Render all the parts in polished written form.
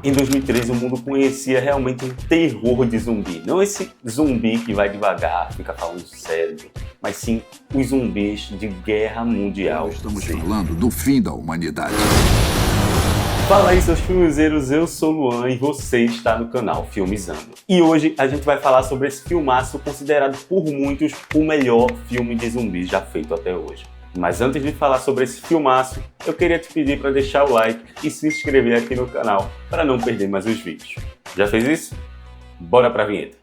Em 2013, o mundo conhecia realmente um terror de zumbi. Não esse zumbi que vai devagar, fica falando sério, mas sim os zumbis de guerra mundial. Estamos falando do fim da humanidade. Fala aí, seus filmezeiros, eu sou o Luan e você está no canal Filmizando. E hoje a gente vai falar sobre esse filmaço considerado por muitos o melhor filme de zumbis já feito até hoje. Mas antes de falar sobre esse filmaço, eu queria te pedir para deixar o like e se inscrever aqui no canal para não perder mais os vídeos. Já fez isso? Bora pra vinheta!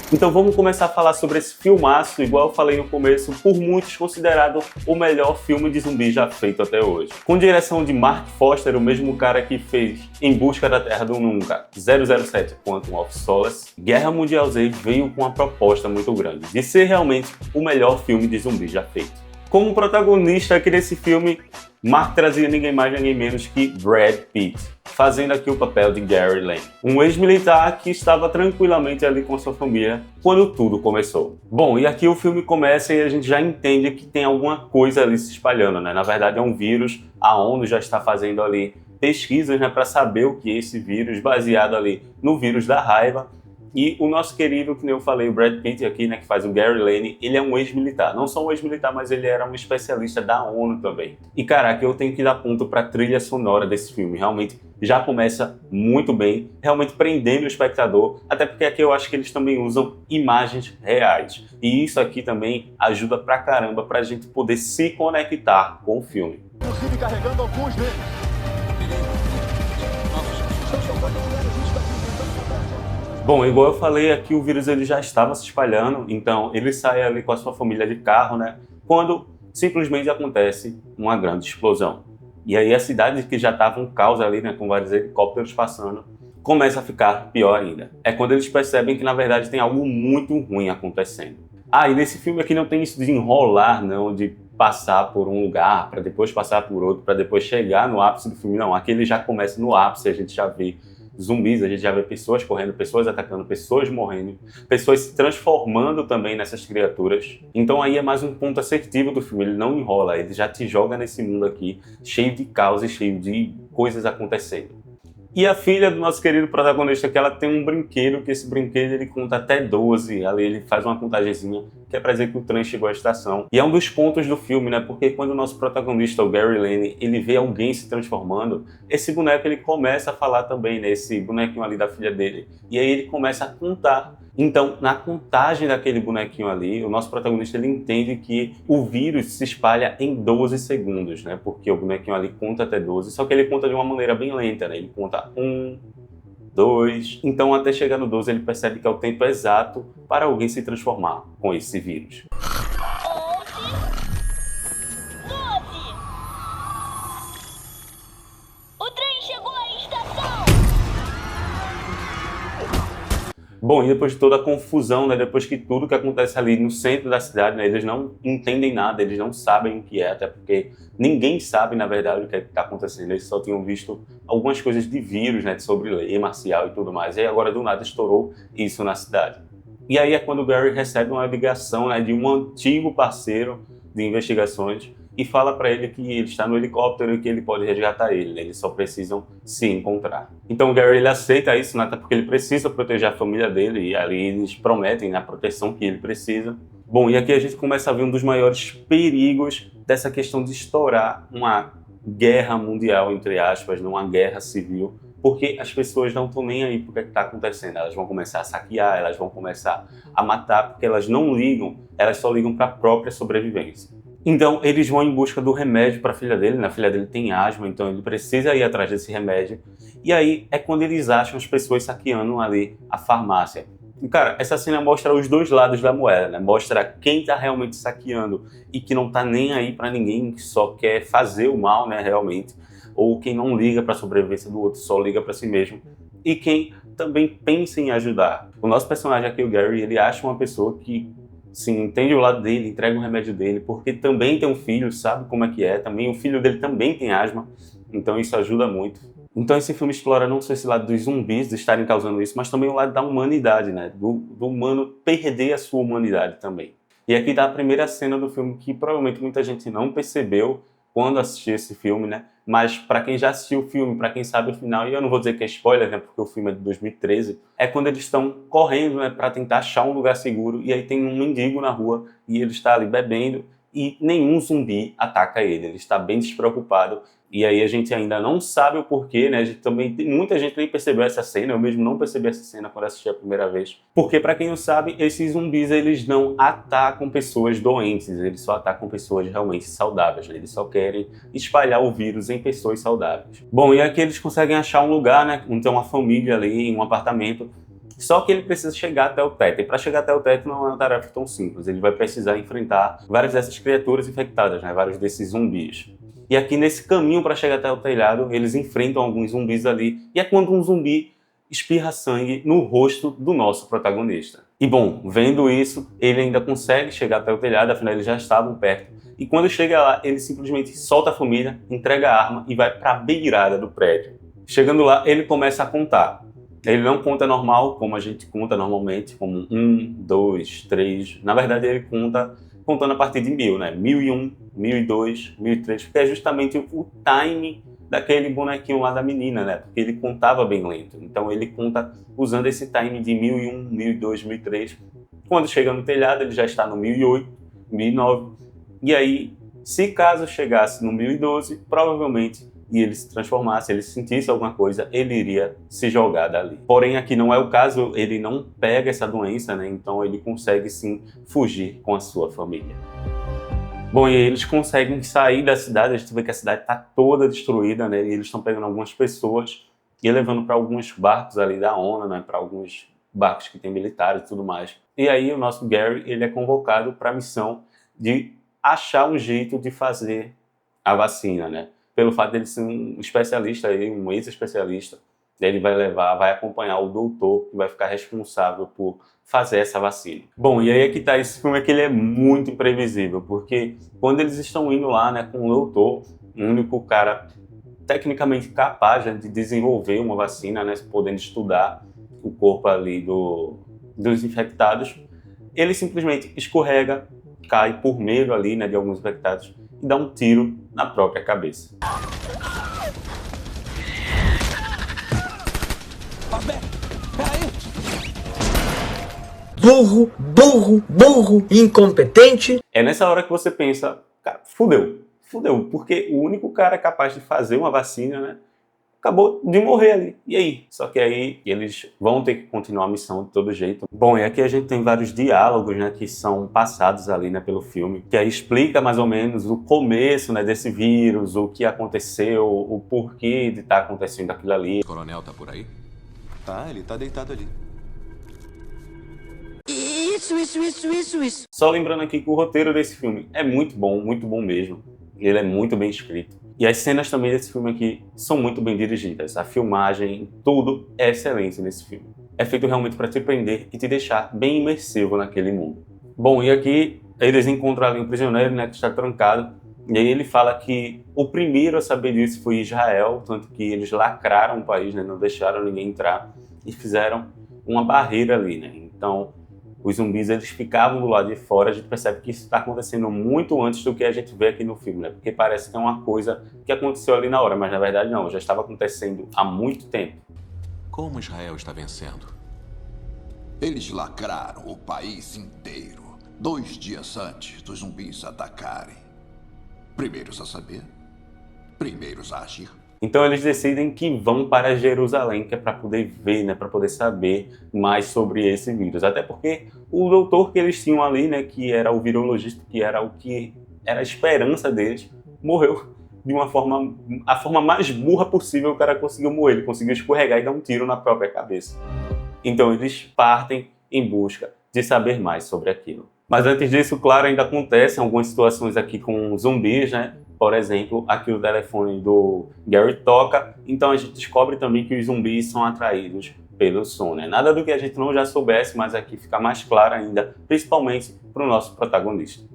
Então vamos começar a falar sobre esse filmaço, igual eu falei no começo, por muitos considerado o melhor filme de zumbi já feito até hoje. Com direção de Mark Foster, o mesmo cara que fez Em Busca da Terra do Nunca, 007 Quantum of Solace, Guerra Mundial Z veio com uma proposta muito grande, de ser realmente o melhor filme de zumbi já feito. Como protagonista aqui desse filme, Mark trazia ninguém mais ninguém menos que Brad Pitt, fazendo aqui o papel de Gary Lane, um ex-militar que estava tranquilamente ali com sua família quando tudo começou. Bom, e aqui o filme começa e a gente já entende que tem alguma coisa ali se espalhando, né? Na verdade é um vírus, a ONU já está fazendo ali pesquisas, né, para saber o que é esse vírus, baseado ali no vírus da raiva. E o nosso querido, que nem eu falei, o Brad Pitt aqui, né, que faz o Gary Lane, ele é um ex-militar. Não só um ex-militar, mas ele era um especialista da ONU também. E caraca, eu tenho que dar ponto para a trilha sonora desse filme. Realmente já começa muito bem, realmente prendendo o espectador, até porque aqui eu acho que eles também usam imagens reais. E isso aqui também ajuda pra caramba pra gente poder se conectar com o filme. Inclusive carregando alguns deles. Bom, igual eu falei aqui, o vírus ele já estava se espalhando, então ele sai ali com a sua família de carro, né? Quando simplesmente acontece uma grande explosão. E aí a cidade que já estava um caos ali, né, com vários helicópteros passando, começa a ficar pior ainda. É quando eles percebem que na verdade tem algo muito ruim acontecendo. Ah, e nesse filme aqui não tem isso de enrolar, não, de passar por um lugar, para depois passar por outro, para depois chegar no ápice do filme, não. Aqui ele já começa no ápice, a gente já vê zumbis, a gente já vê pessoas correndo, pessoas atacando, pessoas morrendo, pessoas se transformando também nessas criaturas. Então aí é mais um ponto assertivo do filme, ele não enrola, ele já te joga nesse mundo aqui, cheio de caos e cheio de coisas acontecendo. E a filha do nosso querido protagonista, que ela tem um brinquedo, que esse brinquedo ele conta até 12, ali ele faz uma contagenzinha, que é pra dizer que o trem chegou à estação. E é um dos pontos do filme, né, porque quando o nosso protagonista, o Gary Lane, ele vê alguém se transformando, esse boneco ele começa a falar também, né, esse bonequinho ali da filha dele, e aí ele começa a contar. Então, na contagem daquele bonequinho ali, o nosso protagonista ele entende que o vírus se espalha em 12 segundos, né? Porque o bonequinho ali conta até 12, só que ele conta de uma maneira bem lenta, né? Ele conta 1, 2... Então, até chegar no 12, ele percebe que é o tempo exato para alguém se transformar com esse vírus. Bom, e depois de toda a confusão, né, depois que tudo que acontece ali no centro da cidade, né, eles não entendem nada, eles não sabem o que é, até porque ninguém sabe, na verdade, o que está acontecendo. Eles só tinham visto algumas coisas de vírus, né, sobre lei marcial e tudo mais, e aí agora do nada estourou isso na cidade. E aí é quando o Gary recebe uma ligação, né, de um antigo parceiro de investigações, e fala para ele que ele está no helicóptero e que ele pode resgatar ele, né? Eles só precisam se encontrar. Então o Gary ele aceita isso, né? Até porque ele precisa proteger a família dele e ali eles prometem, né, a proteção que ele precisa. Bom, e aqui a gente começa a ver um dos maiores perigos dessa questão de estourar uma guerra mundial, entre aspas, uma guerra civil, porque as pessoas não estão nem aí porque está acontecendo. Elas vão começar a saquear, elas vão começar a matar, porque elas não ligam, elas só ligam para a própria sobrevivência. Então eles vão em busca do remédio para a filha dele, né? A filha dele tem asma, então ele precisa ir atrás desse remédio. E aí é quando eles acham as pessoas saqueando ali a farmácia. E, cara, essa cena mostra os dois lados da moeda, né? Mostra quem tá realmente saqueando e que não tá nem aí para ninguém, que só quer fazer o mal, né, realmente. Ou quem não liga para a sobrevivência do outro, só liga para si mesmo. E quem também pensa em ajudar. O nosso personagem aqui, o Gary, ele acha uma pessoa que sim, entende o lado dele, entrega o remédio dele, porque também tem um filho, sabe como é que é, também o filho dele também tem asma, então isso ajuda muito. Então esse filme explora não só esse lado dos zumbis, de estarem causando isso, mas também o lado da humanidade, né? Do humano perder a sua humanidade também. E aqui tá a primeira cena do filme que provavelmente muita gente não percebeu quando assistiu esse filme, né? Mas para quem já assistiu o filme, para quem sabe o final, e eu não vou dizer que é spoiler, né? Porque o filme é de 2013, é quando eles estão correndo, né? Para tentar achar um lugar seguro, e aí tem um mendigo na rua, e ele está ali bebendo, e nenhum zumbi ataca ele está bem despreocupado. E aí a gente ainda não sabe o porquê, né? A gente também, muita gente nem percebeu essa cena, eu mesmo não percebi essa cena quando assisti a primeira vez. Porque, para quem não sabe, esses zumbis, eles não atacam pessoas doentes, eles só atacam pessoas realmente saudáveis, né? Eles só querem espalhar o vírus em pessoas saudáveis. Bom, e aqui eles conseguem achar um lugar, né? Então uma família ali, um apartamento, só que ele precisa chegar até o teto, e para chegar até o teto não é uma tarefa tão simples, ele vai precisar enfrentar várias dessas criaturas infectadas, né? Vários desses zumbis. E aqui nesse caminho para chegar até o telhado, eles enfrentam alguns zumbis ali, e é quando um zumbi espirra sangue no rosto do nosso protagonista. E bom, vendo isso, ele ainda consegue chegar até o telhado, afinal eles já estavam perto. E quando chega lá, ele simplesmente solta a família, entrega a arma e vai para a beirada do prédio. Chegando lá, ele começa a contar. Ele não conta normal, como a gente conta normalmente, como 1, 2, 3. Na verdade, ele conta contando a partir de 1000, né? 1001, 1002, 1003, porque é justamente o time daquele bonequinho lá da menina, né? Porque ele contava bem lento. Então ele conta usando esse time de 1001, 1002, 1003. Quando chega no telhado, ele já está no 1008, 1009. E aí, se caso chegasse no 1012, provavelmente, e ele se transformasse, ele sentisse alguma coisa, ele iria se jogar dali. Porém, aqui não é o caso, ele não pega essa doença, né? Então ele consegue sim fugir com a sua família. Bom, e aí eles conseguem sair da cidade, a gente vê que a cidade está toda destruída, né? E eles estão pegando algumas pessoas e levando para alguns barcos ali da ONU, né? Para alguns barcos que tem militares e tudo mais. E aí o nosso Gary, ele é convocado para a missão de achar um jeito de fazer a vacina, né? Pelo fato de ele ser um especialista, um ex-especialista, ele vai acompanhar o doutor que vai ficar responsável por fazer essa vacina. Bom, e aí é que tá, esse filme é que ele é muito imprevisível, porque quando eles estão indo lá, né, com o doutor, o único cara tecnicamente capaz, né, de desenvolver uma vacina, né, podendo estudar o corpo ali dos infectados, ele simplesmente escorrega, cai por medo ali, né, de alguns infectados e dá um tiro na própria cabeça. Burro, burro, burro, incompetente. É nessa hora que você pensa, cara, fudeu, porque o único cara capaz de fazer uma vacina, né, acabou de morrer ali. E aí? Só que aí eles vão ter que continuar a missão de todo jeito. Bom, e aqui a gente tem vários diálogos, né, que são passados ali, né, pelo filme, que aí explica mais ou menos o começo, né, desse vírus, o que aconteceu, o porquê de estar acontecendo aquilo ali. O coronel tá por aí? Tá, ele tá deitado ali. Isso. Só lembrando aqui que o roteiro desse filme é muito bom mesmo. Ele é muito bem escrito. E as cenas também desse filme aqui são muito bem dirigidas. A filmagem, tudo é excelente nesse filme. É feito realmente para te prender e te deixar bem imersivo naquele mundo. Bom, e aqui eles encontram ali um prisioneiro, né, que está trancado. E aí ele fala que o primeiro a saber disso foi Israel, tanto que eles lacraram o país, né, não deixaram ninguém entrar e fizeram uma barreira ali, né. Então, os zumbis, eles ficavam do lado de fora. A gente percebe que isso está acontecendo muito antes do que a gente vê aqui no filme, né? Porque parece que é uma coisa que aconteceu ali na hora, mas na verdade não, já estava acontecendo há muito tempo. Como Israel está vencendo? Eles lacraram o país inteiro 2 dias antes dos zumbis atacarem. Primeiros a saber, primeiros a agir. Então eles decidem que vão para Jerusalém, que é para poder ver, né, para poder saber mais sobre esse vírus. Até porque o doutor que eles tinham ali, né, que era o virologista, que era o que era a esperança deles, morreu de a forma mais burra possível. O cara conseguiu morrer, ele conseguiu escorregar e dar um tiro na própria cabeça. Então eles partem em busca de saber mais sobre aquilo. Mas antes disso, claro, ainda acontecem algumas situações aqui com zumbis, né? Por exemplo, aqui o telefone do Gary toca, então a gente descobre também que os zumbis são atraídos pelo som, né? Nada do que a gente não já soubesse, mas aqui fica mais claro ainda, principalmente para o nosso protagonista.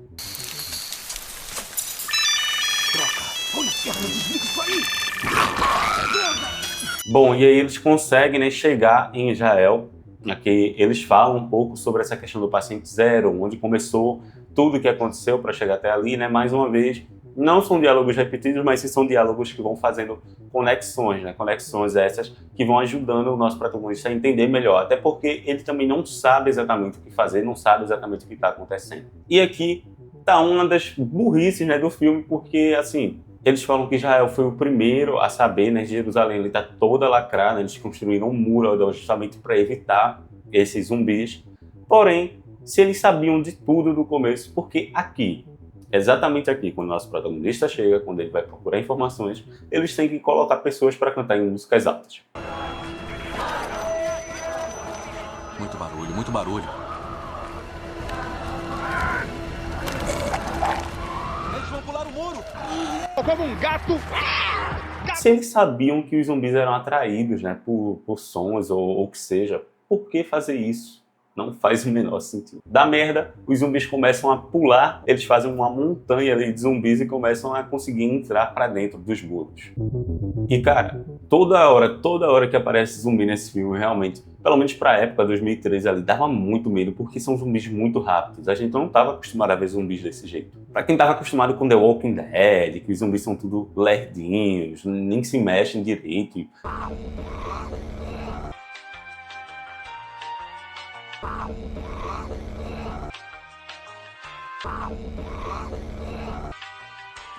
Bom, e aí eles conseguem, né, chegar em Israel, Aqui eles falam um pouco sobre essa questão do paciente zero, onde começou tudo o que aconteceu para chegar até ali, né? Mais uma vez, não são diálogos repetidos, mas são diálogos que vão fazendo conexões, né? Conexões essas que vão ajudando o nosso protagonista a entender melhor, até porque ele também não sabe exatamente o que fazer, não sabe exatamente o que está acontecendo. E aqui tá uma das burrices, né, do filme, porque, assim, eles falam que Israel foi o primeiro a saber, né, Jerusalém ele tá toda lacrada, eles construíram um muro ao redor justamente para evitar esses zumbis. Porém, se eles sabiam de tudo do começo, porque aqui, exatamente aqui, quando o nosso protagonista chega, quando ele vai procurar informações, eles têm que colocar pessoas para cantar em músicas altas. Muito barulho, muito barulho. Eles vão pular o muro! Como um gato! Se eles sabiam que os zumbis eram atraídos, né, por sons ou o que seja, por que fazer isso? Não faz o menor sentido. Da merda, os zumbis começam a pular, eles fazem uma montanha ali de zumbis e começam a conseguir entrar pra dentro dos muros. E cara, toda hora que aparece zumbi nesse filme, realmente, pelo menos pra época, 2013 ali, dava muito medo, porque são zumbis muito rápidos. A gente não tava acostumado a ver zumbis desse jeito. Pra quem tava acostumado com The Walking Dead, que os zumbis são tudo lerdinhos, nem se mexem direito.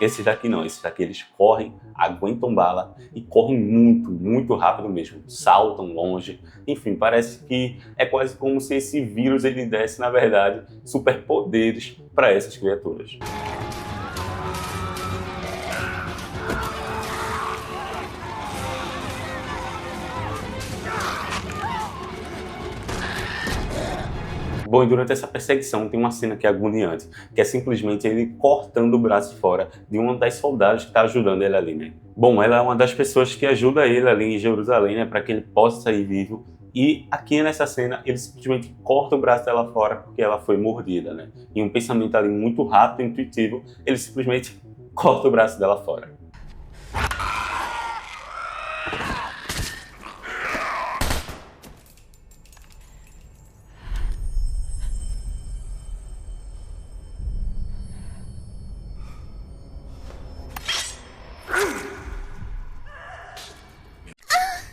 Esses daqui não, esses daqui eles correm, aguentam bala e correm muito, muito rápido mesmo, saltam longe. Enfim, parece que é quase como se esse vírus ele desse, na verdade, superpoderes para essas criaturas. Bom, e durante essa perseguição tem uma cena que é agoniante, que é simplesmente ele cortando o braço fora de uma das soldadas que está ajudando ele ali, né? Bom, ela é uma das pessoas que ajuda ele ali em Jerusalém, né, para que ele possa sair vivo. E aqui nessa cena, ele simplesmente corta o braço dela fora porque ela foi mordida, né? Em um pensamento ali muito rápido e intuitivo, ele simplesmente corta o braço dela fora.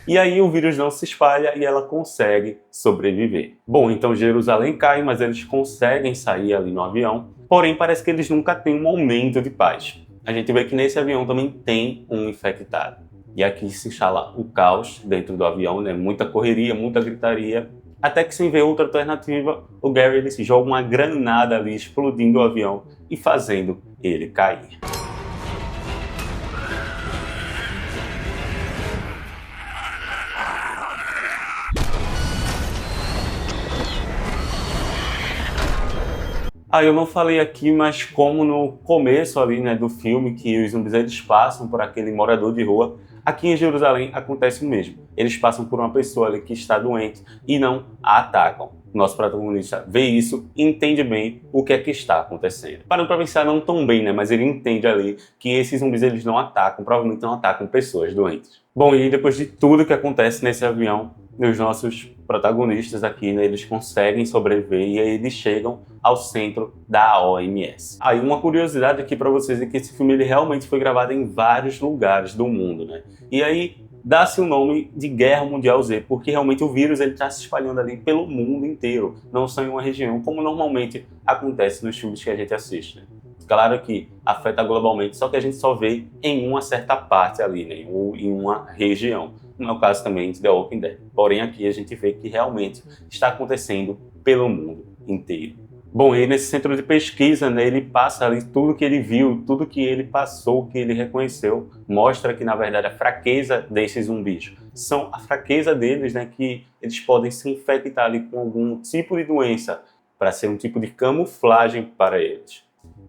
E aí o vírus não se espalha e ela consegue sobreviver. Bom, então Jerusalém cai, mas eles conseguem sair ali no avião. Porém, parece que eles nunca têm um momento de paz. A gente vê que nesse avião também tem um infectado. E aqui se instala o caos dentro do avião, né? Muita correria, muita gritaria. Até que, sem ver outra alternativa, o Gary ele se joga uma granada ali, explodindo o avião e fazendo ele cair. Eu não falei aqui, mas como no começo ali, né, do filme, que os zumbis eles passam por aquele morador de rua, aqui em Jerusalém acontece o mesmo. Eles passam por uma pessoa ali que está doente e não a atacam. Nosso protagonista vê isso e entende bem o que é que está acontecendo. Parando para pensar, não tão bem, né, mas ele entende ali que esses zumbis eles não atacam, provavelmente não atacam pessoas doentes. Bom, e depois de tudo que acontece nesse avião, os nossos protagonistas aqui, né, eles conseguem sobreviver e aí eles chegam ao centro da OMS. Aí uma curiosidade aqui para vocês é que esse filme ele realmente foi gravado em vários lugares do mundo, né? E aí dá-se o nome de Guerra Mundial Z, porque realmente o vírus ele está se espalhando ali pelo mundo inteiro, não só em uma região, como normalmente acontece nos filmes que a gente assiste, né? Claro que afeta globalmente, só que a gente só vê em uma certa parte ali, né? Ou em uma região. No meu caso também de The Walking Dead. Porém aqui a gente vê que realmente está acontecendo pelo mundo inteiro. Bom, e nesse centro de pesquisa, né, ele passa ali tudo que ele viu, tudo que ele passou, que ele reconheceu, mostra que na verdade a fraqueza desses zumbis são a fraqueza deles, né, que eles podem se infectar ali com algum tipo de doença para ser um tipo de camuflagem para eles.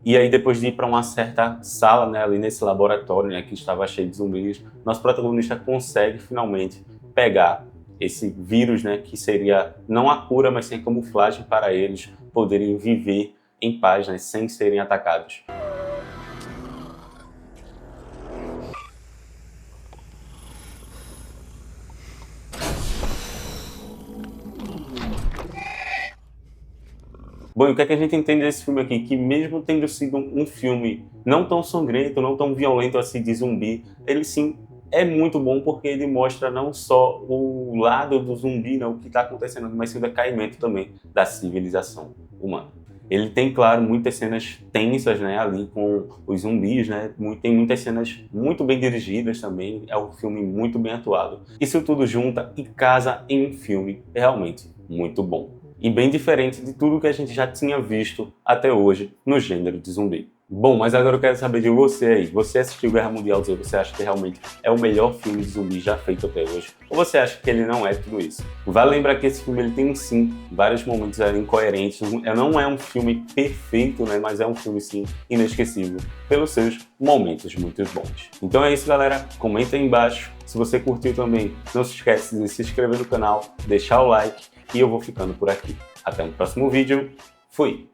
E aí depois de ir para uma certa sala, né, ali nesse laboratório, né, que estava cheio de zumbis, nosso protagonista consegue finalmente pegar esse vírus, né, que seria não a cura, mas sim a camuflagem para eles poderem viver em paz, né, sem serem atacados. Bom, e o que é que a gente entende desse filme aqui? Que mesmo tendo sido um filme não tão sangrento, não tão violento assim de zumbi, ele sim é muito bom porque ele mostra não só o lado do zumbi, né, o que está acontecendo, mas sim o decaimento também da civilização humana. Ele tem, claro, muitas cenas tensas, né, ali com os zumbis, né, tem muitas cenas muito bem dirigidas também, é um filme muito bem atuado. Isso tudo junta e casa em um filme realmente muito bom. E bem diferente de tudo que a gente já tinha visto até hoje no gênero de zumbi. Bom, mas agora eu quero saber de você aí. Você assistiu Guerra Mundial Z? Você acha que realmente é o melhor filme de zumbi já feito até hoje? Ou você acha que ele não é tudo isso? Vale lembrar que esse filme ele tem, sim, vários momentos incoerentes. Não é um filme perfeito, né? Mas é um filme, sim, inesquecível pelos seus momentos muito bons. Então é isso, galera. Comenta aí embaixo. Se você curtiu também, não se esquece de se inscrever no canal, deixar o like e eu vou ficando por aqui. Até o próximo vídeo. Fui!